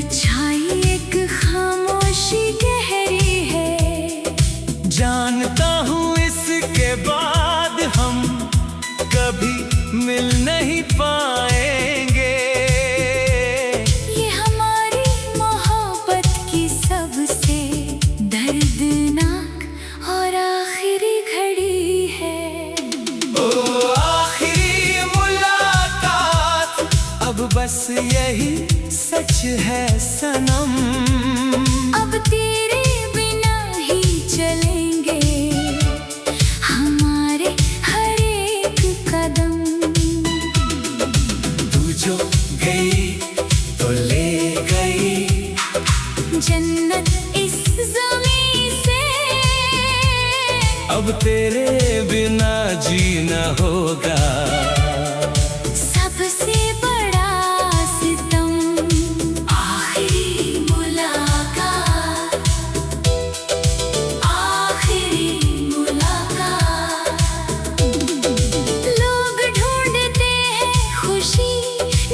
छाई एक खामोशी गहरी है। जानता हूँ इसके बाद हम कभी मिल नहीं पाएंगे। ये हमारी मोहब्बत की सबसे दर्दनाक और आखिरी घड़ी है। ओ आखिरी मुलाकात, अब बस यही सच है सनम। अब तेरे बिना ही चलेंगे हमारे हर एक कदम। तू जो गई तो ले गई जन्नत इस ज़मीं से। अब तेरे बिना जीना होगा सबसे बड़ा सितम। आखिरी मुलाकात, आखिरी मुलाकात। लोग ढूंढते हैं खुशी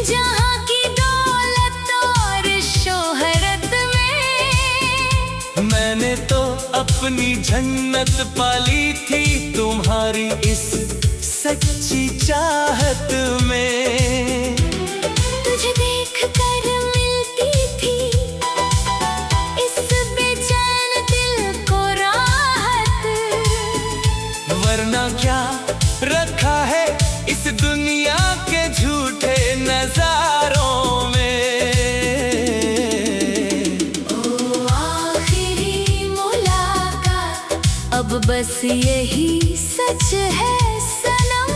जहाँ की दौलत और शोहरत में। मैंने तो अपनी जन्नत पाली थी तुम्हारी इस सच्ची चाहत में। तुझे देखकर मिलती थी इस बेचैन दिल को राहत। वरना क्या रखा है इस दुनिया के झूठे नजारों में। ओ आखिरी मुलाकात, अब बस यही सच है सनम।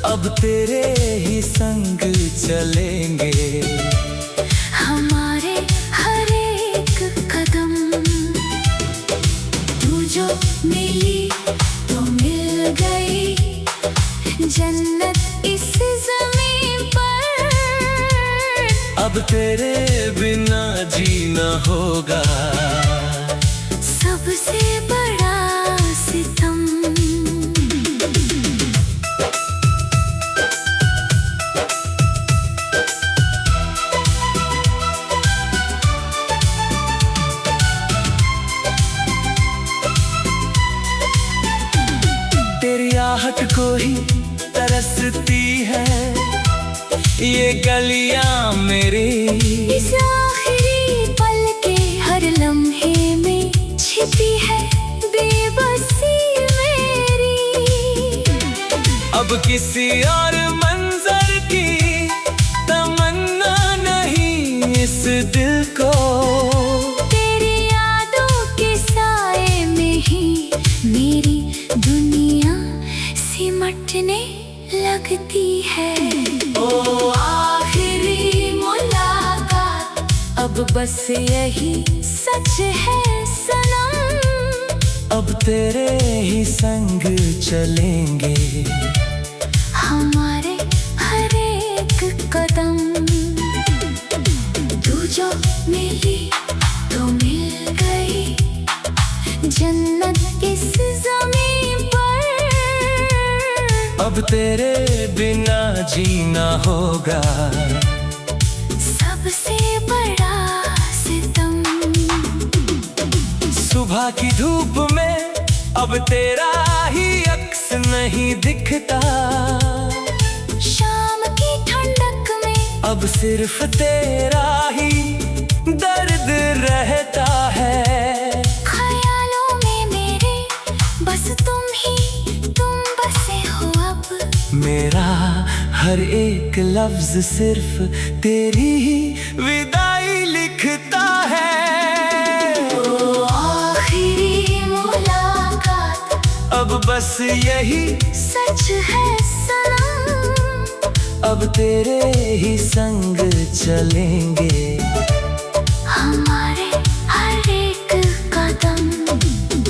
अब तेरे ही संग चलेंगे हमारे हर एक कदम। तू जो मिली तो मिल गई जन्नत इस ज़मीं पर। अब तेरे बिना जीना होगा सबसे बड़ा सितम। तेरी आहट को ही तरसती है ये गलियां मेरी। इस आखिरी पल के हर लम्हे में छिपी है बेबसी मेरी। अब किसी और मंजर की तमन्ना नहीं इस दिल को। तेरी यादों के साए में ही मेरी दुनिया सिमटने लगती है। ओ आखिरी मुलाकात, अब बस यही सच है सनम। अब तेरे ही संग चलेंगे हमारे हर एक कदम। तू जो मिली तो मिल गई जन्नत इस ज़मीं पर। अब तेरे बिना जीना होगा सबसे बड़ा सितम। सुबह की धूप में अब तेरा ही अक्स नहीं दिखता। शाम की ठंडक में अब सिर्फ तेरा ही दर्द रहता है। ख्यालों में मेरे बस तुम बसे हो अब। मेरा हर एक लफ्ज सिर्फ तेरी ही विदाई लिखता है। ओ आखिरी मुलाकात, अब बस यही सच है सनम। अब तेरे ही संग चलेंगे हमारे हर एक कदम।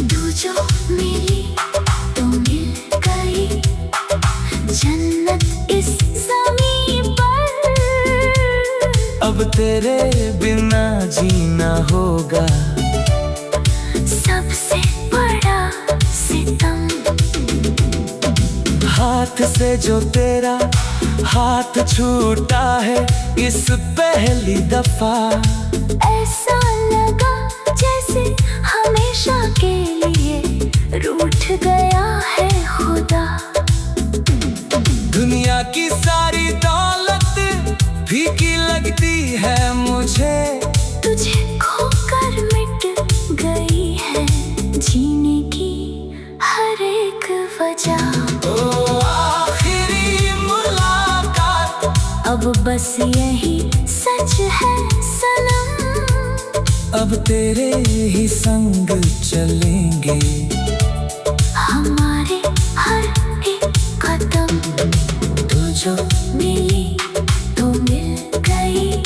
तू जो मिली तो मिल गई जन्नत इस ज़मीं पर। अब तेरे बिना जीना होगा सबसे बड़ा सितम। हाथ से जो तेरा हाथ छूटा है इस पहली दफा। ऐसा लगा जैसे हमेशा के लिए रूठ गया है खुदा। दुनिया की सारी दौलत फीकी लगती है मुझे, तुझे खोकर मिट गई है जीने की हर एक वजह। ओ आखिरी मुलाकात, अब बस यही सच है सनम, अब तेरे ही संग चलेंगे हमारे हर एक कदम। तू जो मिली तो मिल गई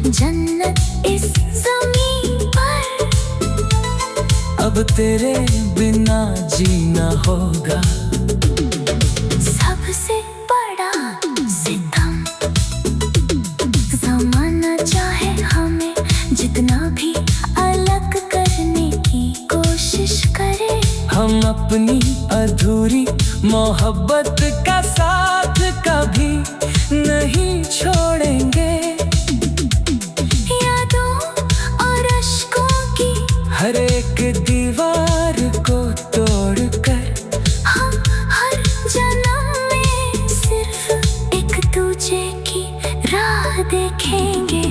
जन्नत इस ज़मीन पर। अब तेरे बिना जीना होगा सबसे बड़ा सितम। ज़माना चाहे हमें जितना भी अलग करने की कोशिश करे, हम अपनी अधूरी मोहब्बत का साथ कभी नहीं छोड़ेंगे। यादों और अश्कों की हर एक दीवार को तोड़कर हम हर जन्म में सिर्फ एक दूजे की राह देखेंगे।